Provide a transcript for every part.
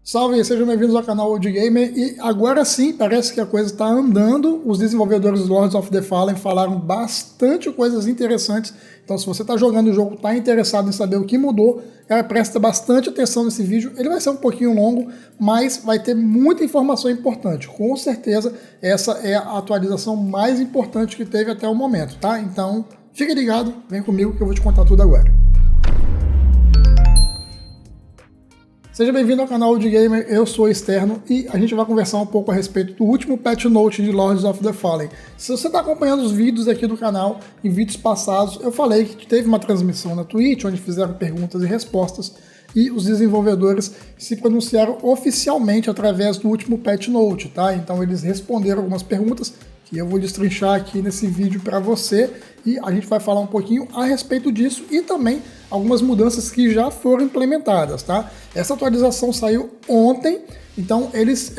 Salve, sejam bem-vindos ao canal Old Gamer. E agora sim, parece que a coisa está andando. Os desenvolvedores do Lords of the Fallen falaram bastante coisas interessantes. Então, se você está jogando o jogo, está interessado em saber o que mudou, presta bastante atenção nesse vídeo. Ele vai ser um pouquinho longo, mas vai ter muita informação importante. Com certeza, essa é a atualização mais importante que teve até o momento, tá? Então, fica ligado, vem comigo que eu vou te contar tudo agora. Seja bem-vindo ao canal de Gamer, eu sou o Externo e a gente vai conversar um pouco a respeito do último patch note de Lords of the Fallen. Se você está acompanhando os vídeos aqui do canal, em vídeos passados, eu falei que teve uma transmissão na Twitch, onde fizeram perguntas e respostas, e os desenvolvedores se pronunciaram oficialmente através do último patch note, tá? Então eles responderam algumas perguntas que eu vou destrinchar aqui nesse vídeo para você e a gente vai falar um pouquinho a respeito disso e também algumas mudanças que já foram implementadas, tá? Essa atualização saiu ontem, então eles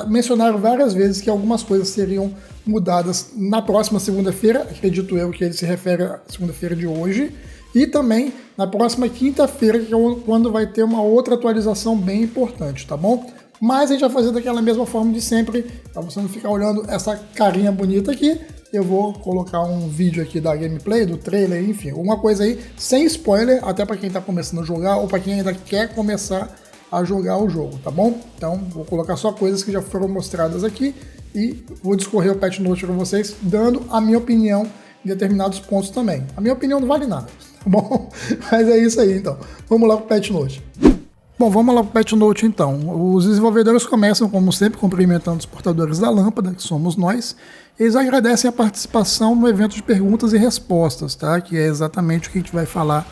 mencionaram várias vezes que algumas coisas seriam mudadas na próxima segunda-feira, acredito eu que ele se refere à segunda-feira de hoje, e também na próxima quinta-feira, que é quando vai ter uma outra atualização bem importante, tá bom? Mas a gente vai fazer daquela mesma forma de sempre, para você não ficar olhando essa carinha bonita aqui. Eu vou colocar um vídeo aqui da gameplay, do trailer, enfim, alguma coisa aí, sem spoiler, até para quem está começando a jogar ou para quem ainda quer começar a jogar o jogo, tá bom? Então, vou colocar só coisas que já foram mostradas aqui e vou discorrer o patch note para vocês, dando a minha opinião em determinados pontos também. A minha opinião não vale nada, tá bom? Mas é isso aí, então. Vamos lá pro patch note. Bom, vamos lá para o patch note então. Os desenvolvedores começam, como sempre, cumprimentando os portadores da lâmpada, que somos nós. Eles agradecem a participação no evento de perguntas e respostas, tá? Que é exatamente o que a gente vai falar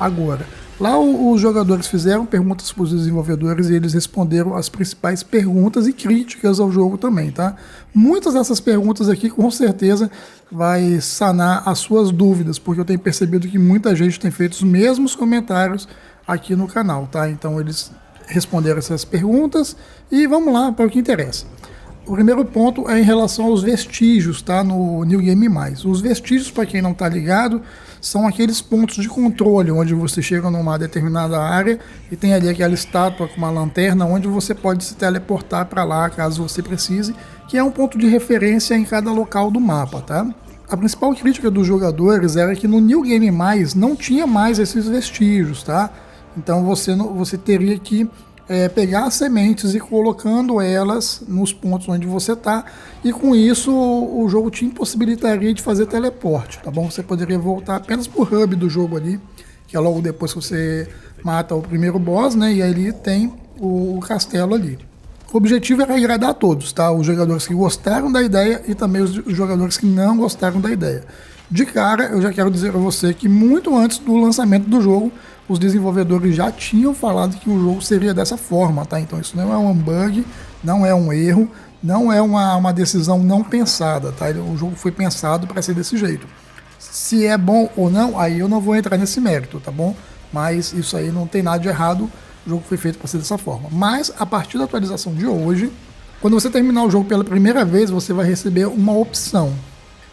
agora. Lá os jogadores fizeram perguntas para os desenvolvedores e eles responderam as principais perguntas e críticas ao jogo também, tá? Muitas dessas perguntas aqui com certeza vai sanar as suas dúvidas, porque eu tenho percebido que muita gente tem feito os mesmos comentários aqui no canal, tá? Então eles responderam essas perguntas e vamos lá para o que interessa. O primeiro ponto é em relação aos vestígios, tá? No New Game+. Os vestígios, para quem não está ligado, são aqueles pontos de controle, onde você chega numa determinada área e tem ali aquela estátua com uma lanterna, onde você pode se teleportar para lá, caso você precise, que é um ponto de referência em cada local do mapa, tá? A principal crítica dos jogadores era que no New Game+, não tinha mais esses vestígios, tá? Então você teria que pegar as sementes e colocando elas nos pontos onde você está, e com isso o jogo te impossibilitaria de fazer teleporte, tá bom? Você poderia voltar apenas pro hub do jogo ali, que é logo depois que você mata o primeiro boss, né? E aí tem o castelo ali. O objetivo era agradar a todos, tá? Os jogadores que gostaram da ideia e também os jogadores que não gostaram da ideia. De cara, eu já quero dizer a você que muito antes do lançamento do jogo, os desenvolvedores já tinham falado que o jogo seria dessa forma, tá? Então isso não é um bug, não é um erro, não é uma decisão não pensada, tá? O jogo foi pensado para ser desse jeito. Se é bom ou não, aí eu não vou entrar nesse mérito, tá bom? Mas isso aí não tem nada de errado, o jogo foi feito para ser dessa forma. Mas a partir da atualização de hoje, quando você terminar o jogo pela primeira vez, você vai receber uma opção.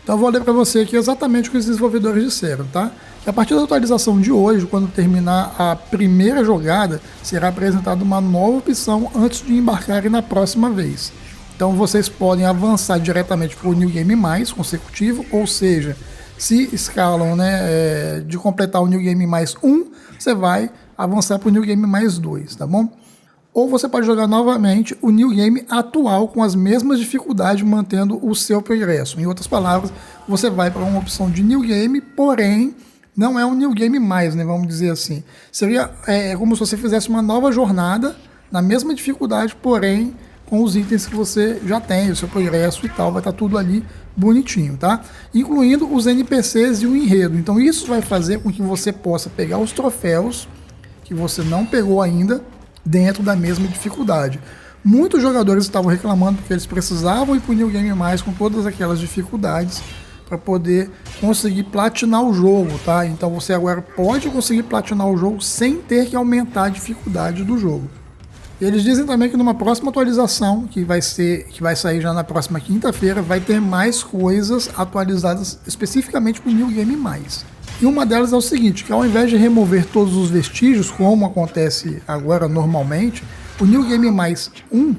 Então eu vou ler para você aqui exatamente o que os desenvolvedores disseram, tá? Que a partir da atualização de hoje, quando terminar a primeira jogada, será apresentada uma nova opção antes de embarcarem na próxima vez. Então vocês podem avançar diretamente para o New Game+, consecutivo, ou seja, se escalam, né, de completar o New Game +1, você vai avançar para o New Game +2, tá bom? Ou você pode jogar novamente o New Game atual com as mesmas dificuldades, mantendo o seu progresso. Em outras palavras, você vai para uma opção de New Game, porém não é um New Game mais, né, vamos dizer assim. Seria como se você fizesse uma nova jornada, na mesma dificuldade, porém com os itens que você já tem, o seu progresso e tal, vai estar tudo ali bonitinho, tá? Incluindo os NPCs e o enredo. Então isso vai fazer com que você possa pegar os troféus que você não pegou ainda, dentro da mesma dificuldade. Muitos jogadores estavam reclamando porque eles precisavam ir para o New Game+, com todas aquelas dificuldades para poder conseguir platinar o jogo, tá? Então você agora pode conseguir platinar o jogo sem ter que aumentar a dificuldade do jogo. Eles dizem também que numa próxima atualização, que vai sair já na próxima quinta-feira, vai ter mais coisas atualizadas especificamente para o New Game+. E uma delas é o seguinte, que ao invés de remover todos os vestígios, como acontece agora normalmente, O New Game Mais 1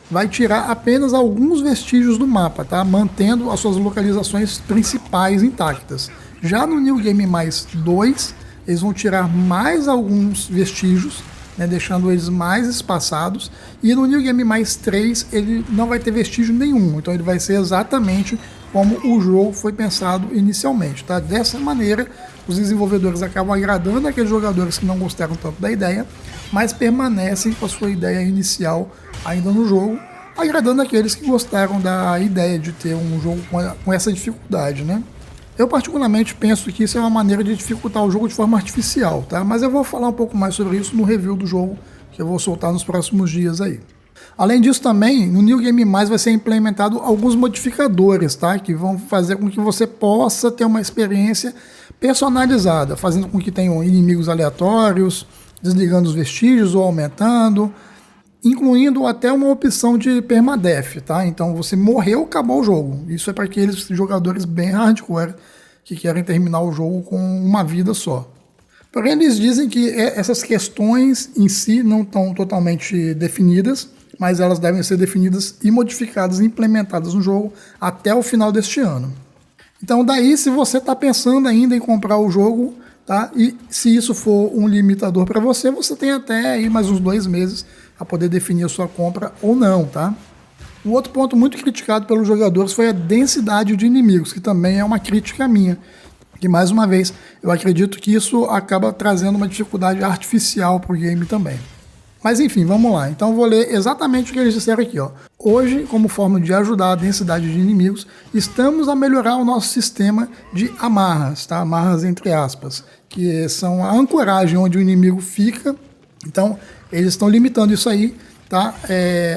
vai tirar apenas alguns vestígios do mapa, tá? Mantendo as suas localizações principais intactas. Já no New Game Mais 2, eles vão tirar mais alguns vestígios, né, deixando eles mais espaçados. E no New Game Mais 3, ele não vai ter vestígio nenhum, então ele vai ser exatamente como o jogo foi pensado inicialmente, tá? Dessa maneira, os desenvolvedores acabam agradando aqueles jogadores que não gostaram tanto da ideia, mas permanecem com a sua ideia inicial ainda no jogo, agradando aqueles que gostaram da ideia de ter um jogo com essa dificuldade, né? Eu particularmente penso que isso é uma maneira de dificultar o jogo de forma artificial, tá? Mas eu vou falar um pouco mais sobre isso no review do jogo, que eu vou soltar nos próximos dias aí. Além disso também, no New Game Mais vai ser implementado alguns modificadores, tá? Que vão fazer com que você possa ter uma experiência personalizada, fazendo com que tenham inimigos aleatórios, desligando os vestígios ou aumentando, incluindo até uma opção de permadeath, tá? Então você morreu, acabou o jogo. Isso é para aqueles jogadores bem hardcore que querem terminar o jogo com uma vida só. Porém, eles dizem que essas questões em si não estão totalmente definidas, mas elas devem ser definidas e modificadas e implementadas no jogo até o final deste ano. Então daí, se você está pensando ainda em comprar o jogo, tá? E se isso for um limitador para você, você tem até aí mais uns 2 meses a poder definir a sua compra ou não, tá? Um outro ponto muito criticado pelos jogadores foi a densidade de inimigos, que também é uma crítica minha. E mais uma vez, eu acredito que isso acaba trazendo uma dificuldade artificial para o game também. Mas enfim, vamos lá. Então eu vou ler exatamente o que eles disseram aqui, ó. Hoje, como forma de ajudar a densidade de inimigos, estamos a melhorar o nosso sistema de amarras, tá? Amarras entre aspas, que são a ancoragem onde o inimigo fica. Então, eles estão limitando isso aí, tá?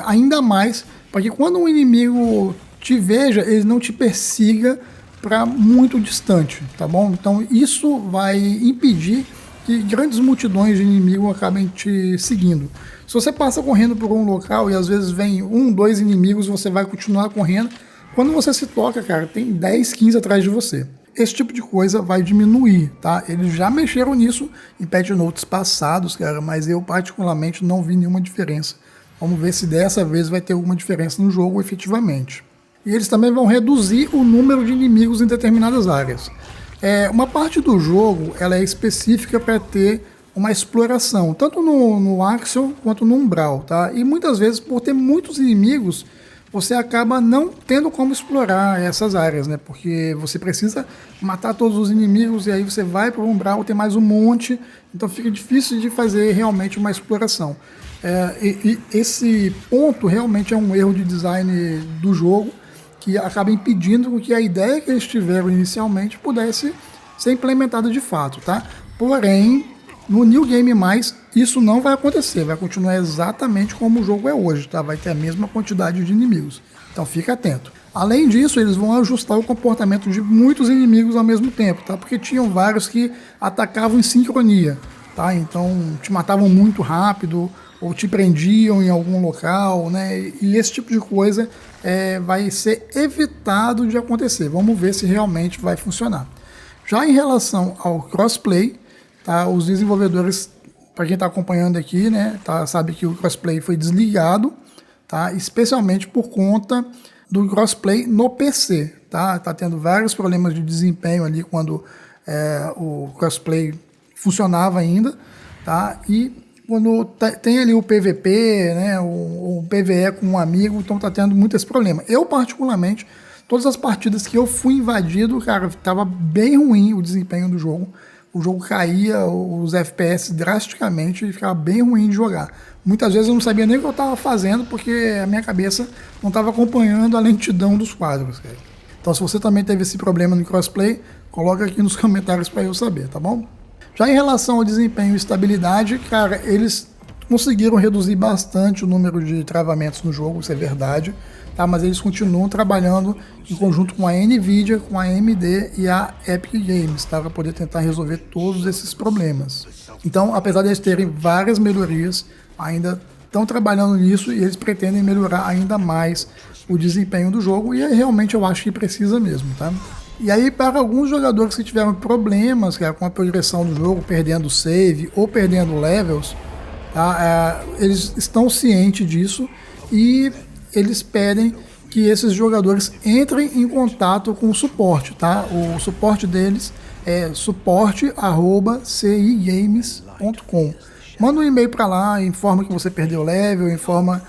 Ainda mais para que quando um inimigo te veja, ele não te persiga para muito distante, tá bom? Então, isso vai impedir que grandes multidões de inimigos acabem te seguindo. Se você passa correndo por um local e às vezes vem 1, 2 inimigos, você vai continuar correndo. Quando você se toca, cara, tem 10, 15 atrás de você. Esse tipo de coisa vai diminuir, tá? Eles já mexeram nisso em patch notes passados, cara, mas eu particularmente não vi nenhuma diferença. Vamos ver se dessa vez vai ter alguma diferença no jogo efetivamente. E eles também vão reduzir o número de inimigos em determinadas áreas. Uma parte do jogo ela é específica para ter uma exploração, tanto no Axiom quanto no Umbral, tá? E muitas vezes, por ter muitos inimigos, você acaba não tendo como explorar essas áreas, né? Porque você precisa matar todos os inimigos e aí você vai para o Umbral, tem mais um monte, então fica difícil de fazer realmente uma exploração. E esse ponto realmente é um erro de design do jogo, que acaba impedindo que a ideia que eles tiveram inicialmente pudesse ser implementada de fato, tá? Porém, no New Game Mais, isso não vai acontecer, vai continuar exatamente como o jogo é hoje, tá? Vai ter a mesma quantidade de inimigos, então fica atento. Além disso, eles vão ajustar o comportamento de muitos inimigos ao mesmo tempo, tá? Porque tinham vários que atacavam em sincronia, tá? Então te matavam muito rápido, ou te prendiam em algum local, né? E esse tipo de coisa vai ser evitado de acontecer. Vamos ver se realmente vai funcionar. Já em relação ao crossplay, tá? Os desenvolvedores, para quem está acompanhando aqui, né, tá, sabe que o crossplay foi desligado, tá? Especialmente por conta do crossplay no PC. Tá tendo vários problemas de desempenho ali quando o crossplay funcionava ainda, tá? E quando tem ali o PVP, né, o PVE com um amigo, então tá tendo muito esse problema. Eu, particularmente, todas as partidas que eu fui invadido, cara, tava bem ruim o desempenho do jogo. O jogo caía, os FPS drasticamente, e ficava bem ruim de jogar. Muitas vezes eu não sabia nem o que eu estava fazendo, porque a minha cabeça não estava acompanhando a lentidão dos quadros, cara. Então, se você também teve esse problema no crossplay, coloca aqui nos comentários para eu saber, tá bom? Já em relação ao desempenho e estabilidade, cara, eles conseguiram reduzir bastante o número de travamentos no jogo, isso é verdade, tá? Mas eles continuam trabalhando em conjunto com a NVIDIA, com a AMD e a Epic Games, tá? Para poder tentar resolver todos esses problemas. Então, apesar de eles terem várias melhorias, ainda estão trabalhando nisso e eles pretendem melhorar ainda mais o desempenho do jogo, e realmente eu acho que precisa mesmo, tá? E aí, para alguns jogadores que tiveram problemas, cara, com a progressão do jogo, perdendo save ou perdendo levels, tá? Eles estão cientes disso e eles pedem que esses jogadores entrem em contato com o suporte, tá? O suporte deles é suporte@cigames.com. Manda um e-mail para lá, informa que você perdeu o level, informa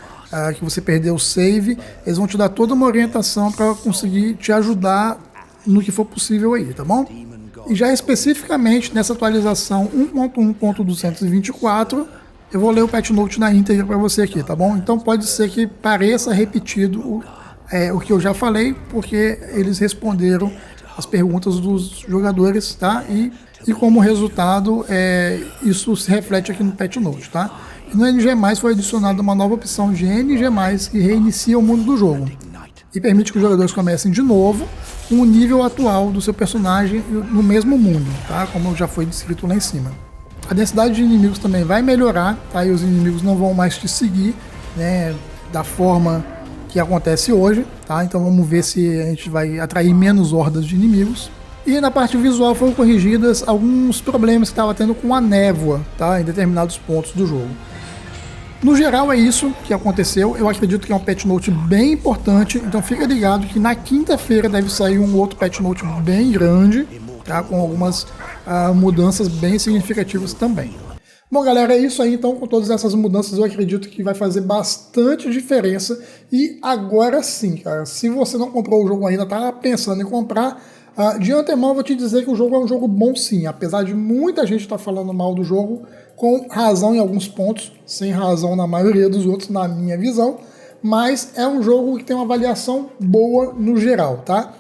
que você perdeu o save. Eles vão te dar toda uma orientação para conseguir te ajudar no que for possível aí, tá bom? E já especificamente nessa atualização 1.1.224, eu vou ler o patch note na íntegra para você aqui, tá bom? Então pode ser que pareça repetido o que eu já falei, porque eles responderam as perguntas dos jogadores, tá? E como resultado, isso se reflete aqui no patch note, tá? E no NG+, foi adicionada uma nova opção de NG+, que reinicia o mundo do jogo e permite que os jogadores comecem de novo com o nível atual do seu personagem no mesmo mundo, tá? Como já foi descrito lá em cima. A densidade de inimigos também vai melhorar, tá? E os inimigos não vão mais te seguir, né, da forma que acontece hoje, tá? Então vamos ver se a gente vai atrair menos hordas de inimigos. E na parte visual foram corrigidas alguns problemas que estava tendo com a névoa, tá? Em determinados pontos do jogo. No geral é isso que aconteceu. Eu acredito que é um patch note bem importante, então fica ligado que na quinta-feira deve sair um outro patch note bem grande, tá? Com algumas mudanças bem significativas também. Bom, galera, é isso aí. Então, com todas essas mudanças, eu acredito que vai fazer bastante diferença. E agora sim, cara, se você não comprou o jogo ainda, tá pensando em comprar, de antemão eu vou te dizer que o jogo é um jogo bom sim, apesar de muita gente estar falando mal do jogo, com razão em alguns pontos, sem razão na maioria dos outros, na minha visão, mas é um jogo que tem uma avaliação boa no geral, tá?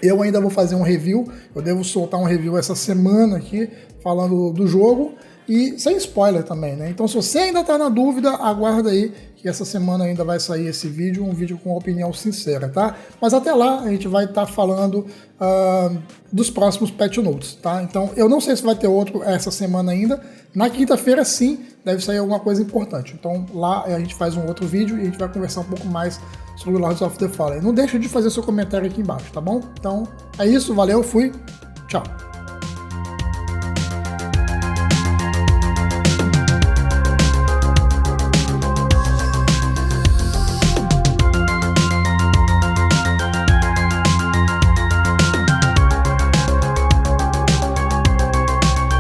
Eu ainda vou fazer um review, eu devo soltar um review essa semana aqui, falando do jogo, e sem spoiler também, né? Então se você ainda tá na dúvida, aguarda aí que essa semana ainda vai sair esse vídeo, um vídeo com opinião sincera, tá? Mas até lá a gente vai estar falando dos próximos patch notes, tá? Então eu não sei se vai ter outro essa semana ainda. Na quinta-feira sim, deve sair alguma coisa importante. Então lá a gente faz um outro vídeo e a gente vai conversar um pouco mais sobre Lords of the Fallen. Não deixa de fazer seu comentário aqui embaixo, tá bom? Então é isso, valeu, fui, tchau!